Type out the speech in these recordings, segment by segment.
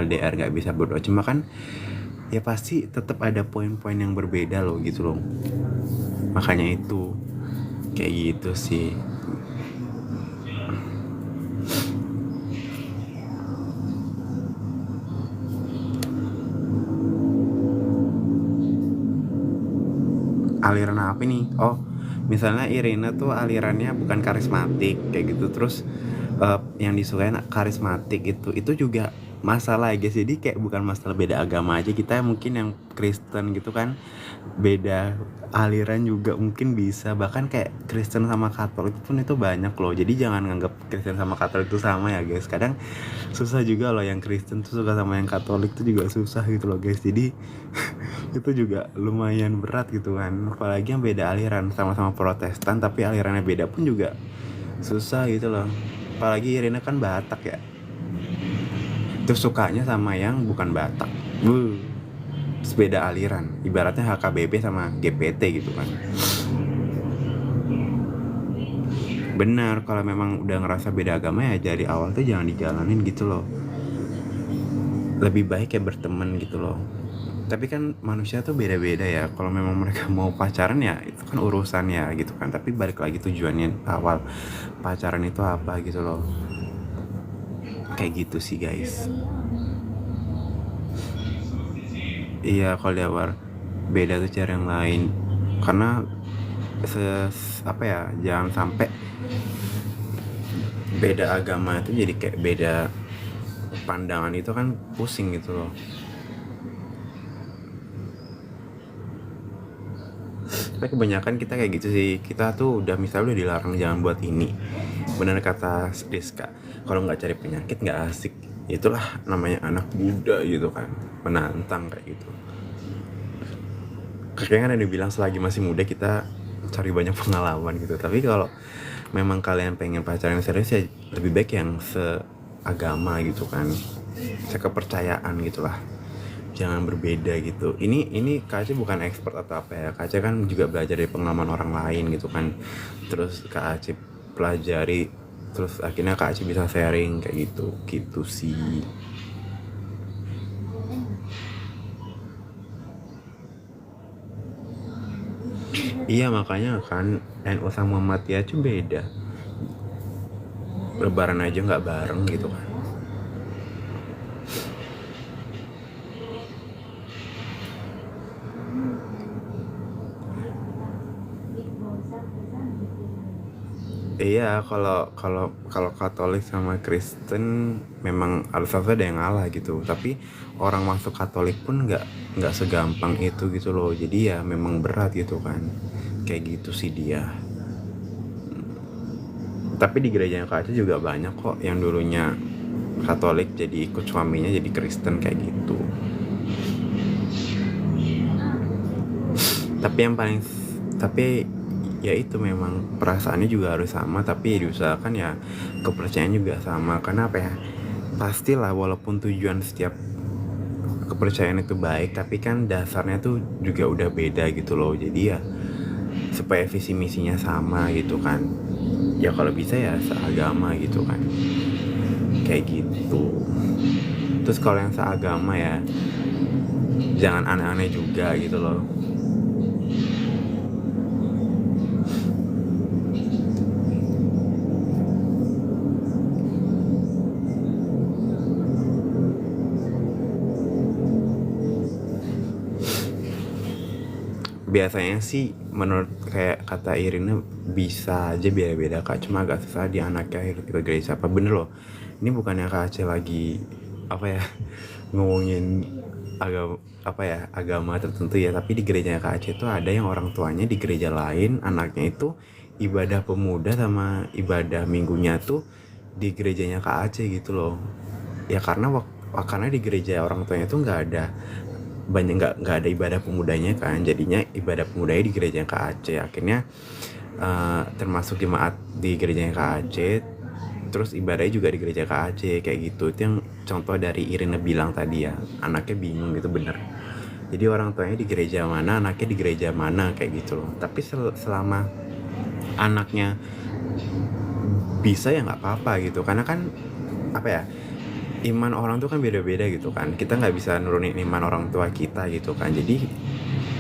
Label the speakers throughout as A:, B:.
A: LDR nggak bisa berdoa, cuma kan ya pasti tetap ada poin-poin yang berbeda loh gitu loh. Makanya itu kayak gitu sih. Aliran apa nih? Oh, misalnya Irina tuh alirannya bukan karismatik kayak gitu, terus yang disukain karismatik itu juga masalah ya guys. Jadi kayak bukan masalah beda agama aja, kita mungkin yang Kristen gitu kan beda aliran juga mungkin bisa, bahkan kayak Kristen sama Katolik pun itu banyak loh. Jadi jangan nganggap Kristen sama Katolik itu sama ya guys. Kadang susah juga loh, yang Kristen tuh suka sama yang Katolik tuh juga susah gitu loh guys. Jadi itu juga lumayan berat gitu kan, apalagi yang beda aliran, sama-sama Protestan tapi alirannya beda pun juga susah gitu loh. Apalagi Irina kan Batak ya, terus sukanya sama yang bukan Batak. Terus beda aliran, ibaratnya HKBP sama GPT gitu kan. Benar, kalau memang udah ngerasa beda agama ya dari awal tuh jangan dijalanin gitu loh. Lebih baik ya berteman gitu loh. Tapi kan manusia tuh beda-beda ya. Kalau memang mereka mau pacaran ya itu kan urusannya gitu kan. Tapi balik lagi tujuannya awal pacaran itu apa gitu loh. Kayak gitu sih guys. Iya, kalau di awal beda tuh cara yang lain. Karena apa ya, jangan sampai beda agama itu jadi kayak beda pandangan, itu kan pusing gitu loh. Tapi kebanyakan kita kayak gitu sih. Kita tuh udah misalnya udah dilarang jangan buat ini. Benar kata Rizka, kalau nggak cari penyakit nggak asik. Itulah namanya anak muda gitu kan, menantang kayak gitu. Kakaknya kan ada bilang selagi masih muda kita cari banyak pengalaman gitu. Tapi kalau memang kalian pengen pacaran serius ya lebih baik yang seagama gitu kan, sekepercayaan gitulah, jangan berbeda gitu. Ini Kak Aceh bukan expert atau apa ya, Kak Aceh kan juga belajar dari pengalaman orang lain gitu kan, terus Kak Aceh pelajari, terus akhirnya Kak Aceh bisa sharing kayak gitu sih. Iya makanya kan NU sama Muhammadiyah tuh beda, lebaran aja nggak bareng gitu kan. Iya, kalau kalau kalau Katolik sama Kristen memang harus ada yang ngalah gitu. Tapi orang masuk Katolik pun nggak segampang itu gitu loh. Jadi ya memang berat gitu kan. Kayak gitu sih dia. Tapi di gerejanya Kak Aceh juga banyak kok yang dulunya Katolik jadi ikut suaminya jadi Kristen kayak gitu. Tapi yang paling tapi ya itu memang perasaannya juga harus sama, tapi diusahakan ya kepercayaan juga sama. Karena apa ya, pastilah walaupun tujuan setiap kepercayaan itu baik, tapi kan dasarnya tuh juga udah beda gitu loh. Jadi ya supaya visi misinya sama gitu kan, ya kalau bisa ya seagama gitu kan, kayak gitu. Terus kalau yang seagama ya jangan aneh-aneh juga gitu loh. Biasanya sih menurut kayak kata Irina bisa aja beda-beda Kak, cuma agak susah di anaknya ikut gereja apa. Bener loh, ini bukannya Kak Aceh lagi apa ya ngomongin agama apa ya, agama tertentu ya, tapi di gerejanya Kak Aceh tuh ada yang orang tuanya di gereja lain, anaknya itu ibadah pemuda sama ibadah minggunya tuh di gerejanya Kak Aceh gitu loh. Ya karena di gereja orang tuanya tuh nggak ada ibadah pemudanya kan, jadinya ibadah pemudanya di gerejanya Kak Aceh. Akhirnya termasuk jemaat di gerejanya Kak Aceh, terus ibadahnya juga di gereja Kak Aceh kayak gitu. Itu yang contoh dari Irina bilang tadi ya, anaknya bingung gitu. Bener, jadi orang tuanya di gereja mana, anaknya di gereja mana kayak gitu loh. Tapi selama anaknya bisa ya nggak apa-apa gitu, karena kan apa ya, iman orang tuh kan beda-beda gitu kan, kita nggak bisa nurunin iman orang tua kita gitu kan. Jadi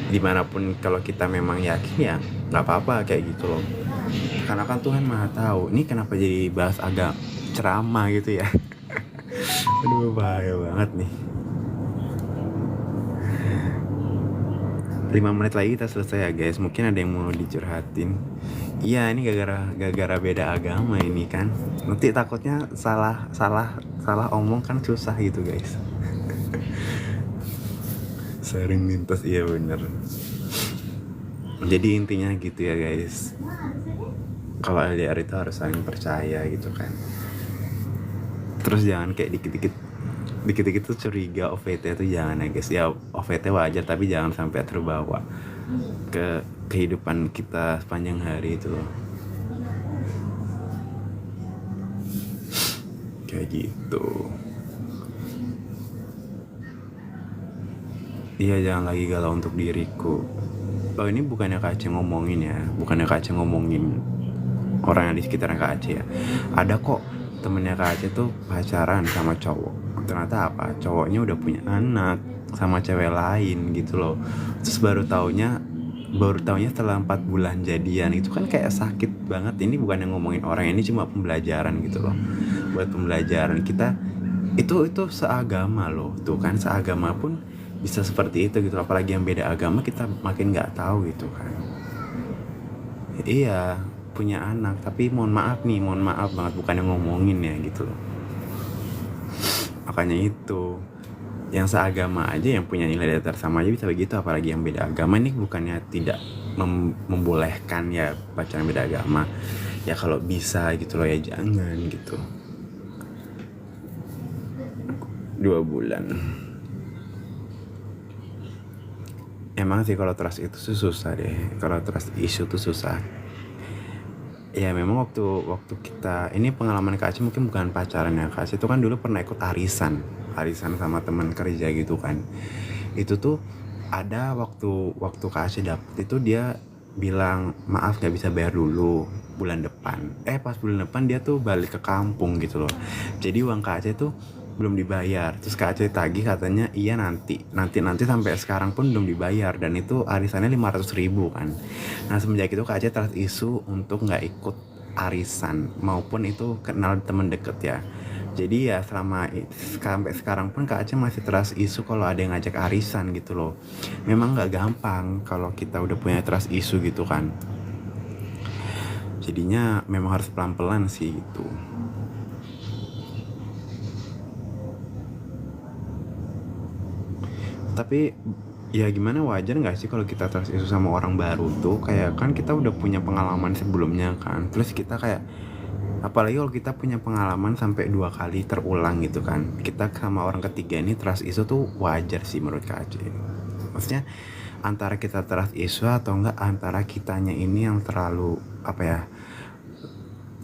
A: dimanapun kalau kita memang yakin ya nggak apa-apa kayak gitu loh, karena kan Tuhan maha tahu. Ini kenapa jadi bahas agak ceramah gitu ya. Aduh bahaya banget nih. 5 menit lagi kita selesai ya guys. Mungkin ada yang mau dicurhatin. Iya, ini gara-gara beda agama ini kan. Nanti takutnya salah omong kan susah gitu guys. Sering lintas, iya bener. Jadi intinya gitu ya guys. Kalau LDR itu harus saling percaya gitu kan. Terus jangan kayak dikit-dikit tuh curiga OVT tuh jangan ya guys. Ya OVT wajar tapi jangan sampai terbawa ke kehidupan kita sepanjang hari itu loh. Kayak gitu. Iya, jangan lagi galau untuk diriku. Oh, ini bukannya Kak Aceh ngomongin ya, bukannya Kak Aceh ngomongin orang yang di sekitarnya Kak Aceh ya. Ada kok temennya Kak Aceh tuh pacaran sama cowok. Ternyata apa? Cowoknya udah punya anak sama cewek lain gitu loh. Terus baru taunya setelah 4 bulan jadian. Itu kan kayak sakit banget. Ini bukan yang ngomongin orang, ini cuma pembelajaran gitu loh. Buat pembelajaran kita itu seagama loh. Tuh kan seagama pun bisa seperti itu gitu. Apalagi yang beda agama kita makin nggak tahu gitu kan. Iya, punya anak, tapi mohon maaf banget bukan yang ngomongin ya gitu loh. Makanya itu, yang seagama aja yang punya nilai dasar sama aja bisa begitu, apalagi yang beda agama. Ini bukannya tidak membolehkan ya pacaran beda agama. Ya kalau bisa gitu loh ya jangan gitu. 2 bulan. Emang sih kalau trust itu susah deh. Kalau trust issue tuh susah. Ya memang waktu kita ini pengalaman Kak Aceh mungkin bukan pacaran ya. Kak Aceh itu kan dulu pernah ikut arisan sama teman kerja gitu kan. Itu tuh ada waktu Kak Aceh dapet itu dia bilang maaf nggak bisa bayar dulu bulan depan. Pas bulan depan dia tuh balik ke kampung gitu loh. Jadi uang Kak Aceh tuh belum dibayar. Terus Kak Aceh tagih katanya iya nanti sampai sekarang pun belum dibayar, dan itu arisannya 500.000 kan. Nah semenjak itu Kak Aceh terus isu untuk nggak ikut arisan maupun itu kenal temen deket ya. Jadi ya sampai sekarang pun Kak Aceh masih terus isu kalau ada yang ngajak arisan gitu loh. Memang nggak gampang kalau kita udah punya trust isu gitu kan. Jadinya memang harus pelan-pelan sih gitu. Tapi ya gimana, wajar nggak sih kalau kita trust isu sama orang baru tuh? Kayak kan kita udah punya pengalaman sebelumnya kan, terus kita kayak, apalagi kalau kita punya pengalaman sampai 2 kali terulang gitu kan, kita sama orang ketiga ini trust isu tuh wajar sih menurut Kak Aceh. Maksudnya antara kita trust isu atau enggak antara kitanya ini yang terlalu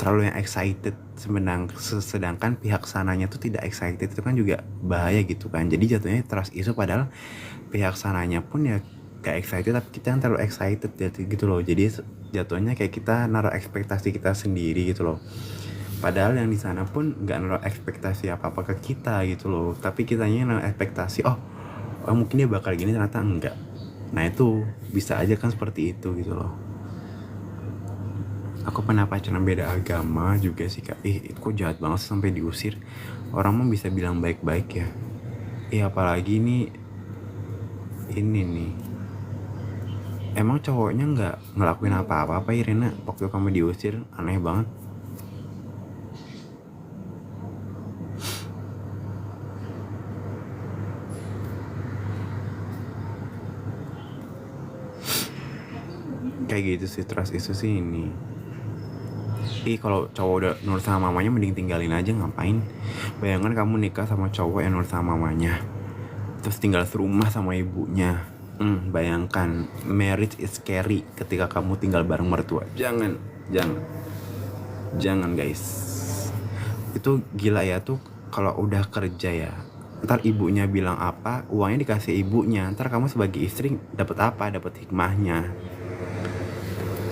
A: yang excited, sedangkan pihak sananya tuh tidak excited, itu kan juga bahaya gitu kan. Jadi jatuhnya trust isu padahal pihak sananya pun ya gak excited, tapi kita yang terlalu excited gitu loh. Jadi jatuhnya kayak kita naruh ekspektasi kita sendiri gitu loh, padahal yang di sana pun nggak naruh ekspektasi apa-apa ke kita gitu loh, tapi kitanya naruh ekspektasi oh mungkin dia bakal gini, ternyata enggak. Nah itu bisa aja kan seperti itu gitu loh. Aku pernah pacaran beda agama juga sih Kak. Kok jahat banget sampai diusir. Orang mah bisa bilang baik-baik ya. Apalagi ini nih. Emang cowoknya nggak ngelakuin apa-apa Irina waktu kamu diusir? Aneh banget. Kayak gitu sih trust isu sih ini. Kalau cowok udah nurut sama mamanya mending tinggalin aja, ngapain. Bayangkan kamu nikah sama cowok yang nurut sama mamanya, terus tinggal serumah sama ibunya. Bayangkan, marriage is scary ketika kamu tinggal bareng mertua. Jangan guys. Itu gila ya tuh kalau udah kerja ya. Ntar ibunya bilang apa, uangnya dikasih ibunya. Ntar kamu sebagai istri dapat apa? Dapat hikmahnya.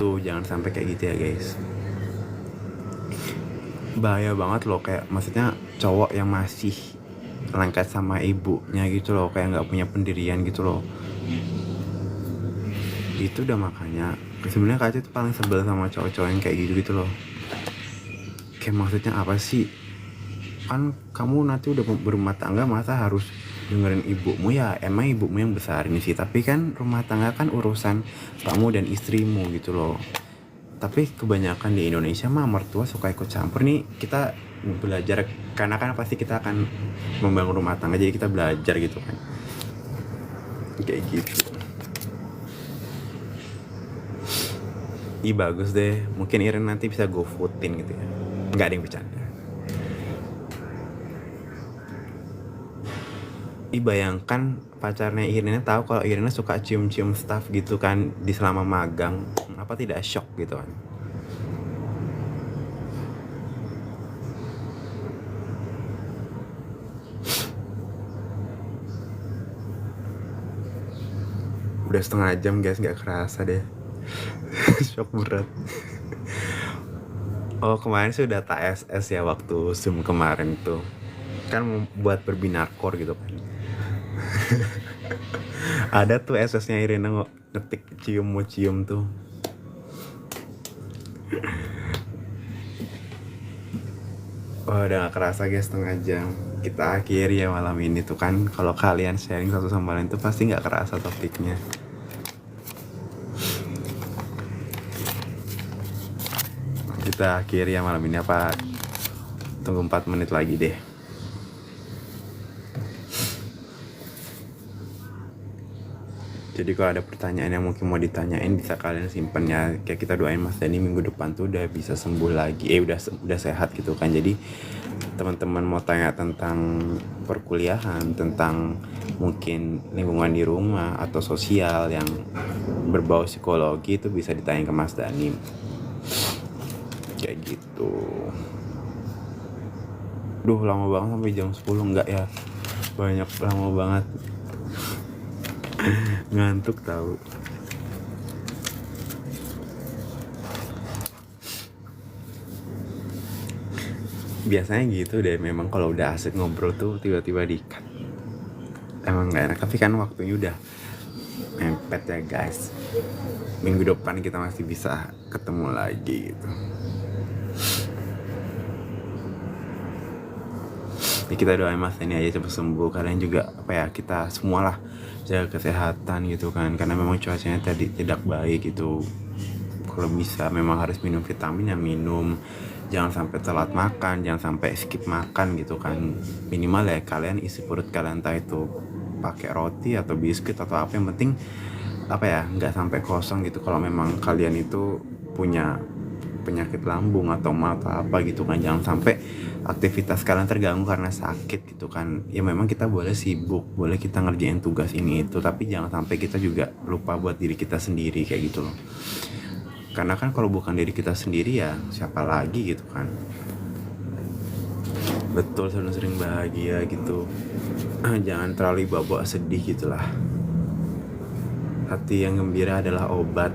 A: Tuh jangan sampai kayak gitu ya guys. Bahaya banget loh, kayak maksudnya cowok yang masih lengket sama ibunya gitu loh, kayak nggak punya pendirian gitu loh. Itu udah makanya sebenarnya Kaca tuh paling sebel sama cowok-cowok yang kayak gitu gitu loh. Kayak maksudnya apa sih, kan kamu nanti udah berumah tangga masa harus dengerin ibumu? Ya emang ibumu yang besarin sih, tapi kan rumah tangga kan urusan kamu dan istrimu gitu loh. Tapi kebanyakan di Indonesia mah mertua suka ikut campur nih. Kita belajar karena kan pasti kita akan membangun rumah tangga, jadi kita belajar gitu kan, kayak gitu. Ih bagus deh, mungkin Iren nanti bisa go footin gitu ya, nggak ada yang bercanda. Ih bayangkan pacarnya Irina tahu kalau Irina suka cium-cium staff gitu kan di selama magang, apa tidak shock gitu kan? Udah setengah jam guys, nggak kerasa deh. Shock berat. Oh kemarin sih udah TSS ya waktu Zoom kemarin tuh, kan buat berbinar core gitu kan. Ada tuh SS-nya Irina ngetik cium mau cium tuh. Oh udah gak kerasa guys, setengah jam. Kita akhiri ya malam ini tuh kan. Kalau kalian sharing satu sama lain tuh pasti gak kerasa topiknya. Kita akhiri ya malam ini, apa tunggu 4 menit lagi deh. Jadi kalau ada pertanyaan yang mungkin mau ditanyain bisa kalian simpen ya. Kayak kita doain Mas Dani minggu depan tuh udah bisa sembuh lagi. Udah sehat gitu kan. Jadi teman-teman mau tanya tentang perkuliahan, tentang mungkin lingkungan di rumah atau sosial yang berbau psikologi, itu bisa ditanya ke Mas Dani. Kayak gitu. Duh lama banget sampai jam 10 enggak ya? Banyak, lama banget. Ngantuk tahu. Biasanya gitu deh, memang kalau udah asik ngobrol tuh tiba-tiba di-cut. Emang gak enak, tapi kan waktunya udah mepet ya guys. Minggu depan kita masih bisa ketemu lagi gitu. Ya kita doain Mas ini aja cepat sembuh. Kalian juga apa ya, kita semualah jaga kesehatan gitu kan, karena memang cuacanya tadi tidak baik gitu. Kalau bisa memang harus minum vitamin ya minum, jangan sampai telat makan, jangan sampai skip makan gitu kan. Minimal ya kalian isi perut kalian, entah itu pakai roti atau biskuit atau apa, yang penting apa ya, nggak sampai kosong gitu. Kalau memang kalian itu punya penyakit lambung atau apa gitu kan, jangan sampai aktivitas kalian terganggu karena sakit gitu kan. Ya memang kita boleh sibuk, boleh kita ngerjain tugas ini itu, tapi jangan sampai kita juga lupa buat diri kita sendiri kayak gitu loh. Karena kan kalau bukan diri kita sendiri ya siapa lagi gitu kan. Betul, sering bahagia gitu. Jangan terlalu bawa sedih gitulah. Hati yang gembira adalah obat.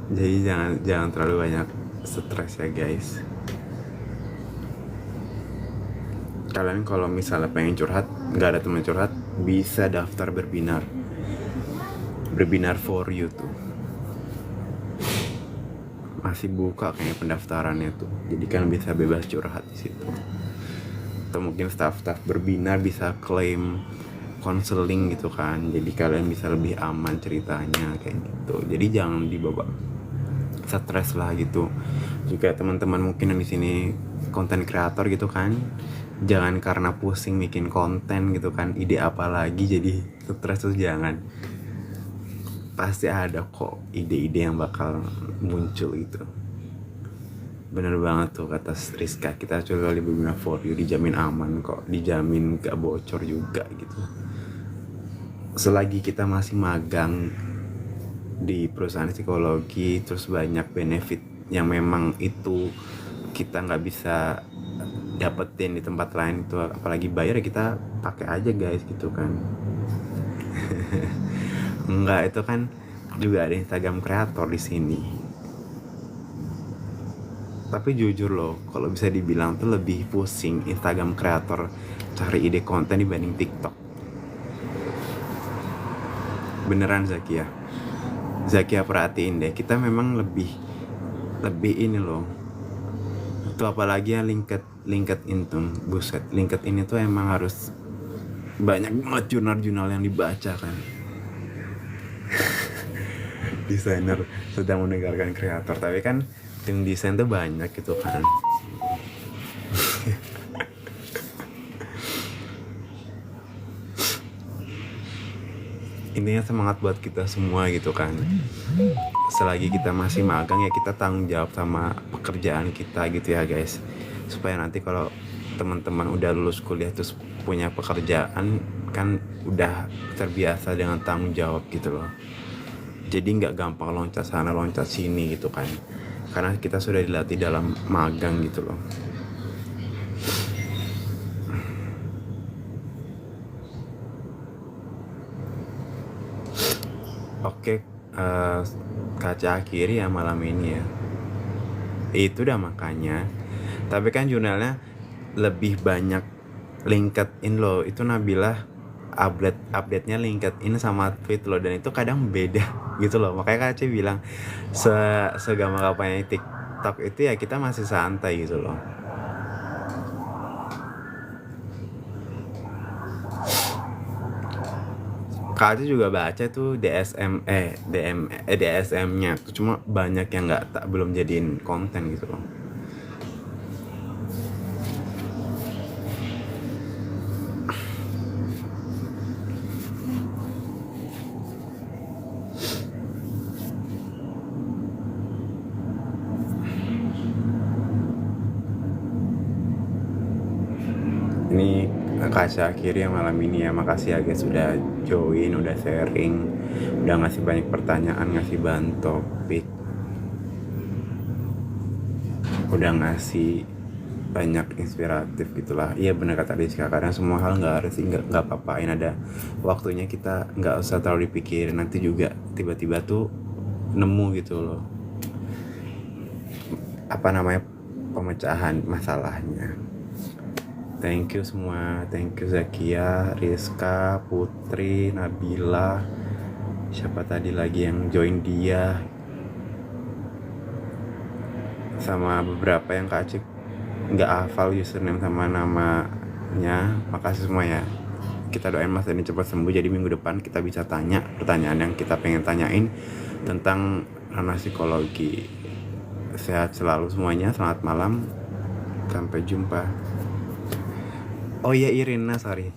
A: Jadi jangan terlalu banyak stres ya guys. Kalian kalau misalnya pengen curhat, nggak ada teman curhat, bisa daftar berbinar for you tuh. Masih buka kayaknya pendaftarannya tuh. Jadi kan bisa bebas curhat di situ. Atau mungkin staff berbinar bisa klaim konseling gitu kan. Jadi kalian bisa lebih aman ceritanya kayak gitu. Jadi jangan dibawa stres lah gitu. Juga teman-teman mungkin yang di sini konten kreator gitu kan, jangan karena pusing bikin konten gitu kan, ide apa lagi jadi stres tuh jangan. Pasti ada kok ide-ide yang bakal muncul gitu. Bener banget tuh kata Rizka, kita coba Berbinar for you, dijamin aman kok, dijamin gak bocor juga gitu. Selagi kita masih magang di perusahaan psikologi, terus banyak benefit yang memang itu kita nggak bisa dapetin di tempat lain itu, apalagi bayar, ya kita pakai aja guys gitu kan. Enggak, itu kan juga ada Instagram kreator di sini. Tapi jujur loh, kalau bisa dibilang tuh lebih pusing Instagram kreator cari ide konten dibanding TikTok. Beneran Zakia. Zakia perhatiin deh, kita memang lebih lebih ini loh. Itu apalagi yang LinkedIn tuh, buset. LinkedIn itu emang harus banyak banget jurnal-jurnal yang dibaca kan. Desainer sedang mendengarkan kreator, tapi kan tim desain tuh banyak gitu kan. Intinya semangat buat kita semua gitu kan. Selagi kita masih magang ya kita tanggung jawab sama pekerjaan kita gitu ya guys, supaya nanti kalau teman-teman udah lulus kuliah terus punya pekerjaan kan udah terbiasa dengan tanggung jawab gitu loh. Jadi nggak gampang loncat sana loncat sini gitu kan, karena kita sudah dilatih dalam magang gitu loh. Oke, kaca akhiri ya malam ini ya. Itu udah makanya. Tapi kan jurnalnya lebih banyak LinkedIn loh. Itu Nabila update-nya LinkedIn sama tweet loh, dan itu kadang beda gitu loh. Makanya Kak bilang segampang apanya TikTok itu ya kita masih santai gitu loh. Kak juga baca tuh DSM-nya tuh, cuma banyak yang tak belum jadiin konten gitu loh. Ini kaca akhir ya malam ini ya. Makasih ya guys sudah join, udah sharing, udah ngasih banyak pertanyaan, ngasih bahan topik, udah ngasih banyak inspiratif gitulah. Iya benar kata Rizka, kadang semua hal nggak harus nggak apa-apain, ada waktunya, kita nggak usah terlalu dipikirin, nanti juga tiba-tiba tuh nemu gitu loh apa namanya pemecahan masalahnya. Thank you semua, thank you Zakia, Rizka, Putri, Nabila, siapa tadi lagi yang join dia, sama beberapa yang Kak Acik nggak hafal username sama namanya. Makasih semua ya. Kita doain Mas Dani cepat sembuh, jadi minggu depan kita bisa tanya pertanyaan yang kita pengen tanyain tentang ranah psikologi. Sehat selalu semuanya, selamat malam, sampai jumpa. Oh iya Irina, sorry.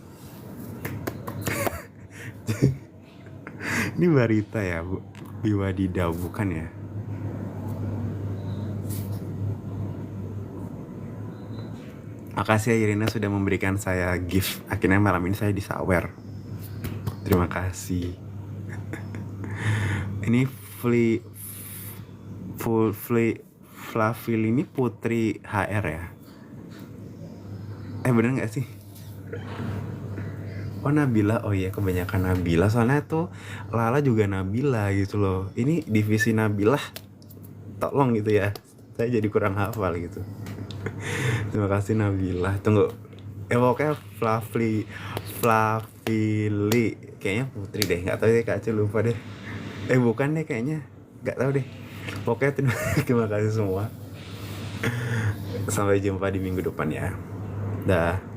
A: Ini Barita ya, Bu. Biwadidau bukan ya? Makasih ya Irina sudah memberikan saya gift. Akhirnya malam ini saya disawer. Terima kasih. Ini Flavil ini Putri HR ya? Bener gak sih? Oh Nabila, oh iya kebanyakan Nabila, soalnya tuh Lala juga Nabila gitu loh. Ini divisi Nabila, tolong gitu ya, saya jadi kurang hafal gitu. Terima kasih Nabila. Tunggu, pokoknya Flavili kayaknya Putri deh, nggak tahu deh Kak Acil, lupa deh. Bukan deh kayaknya, nggak tahu deh. Pokoknya terima kasih semua. Sampai jumpa di minggu depan ya. Dah.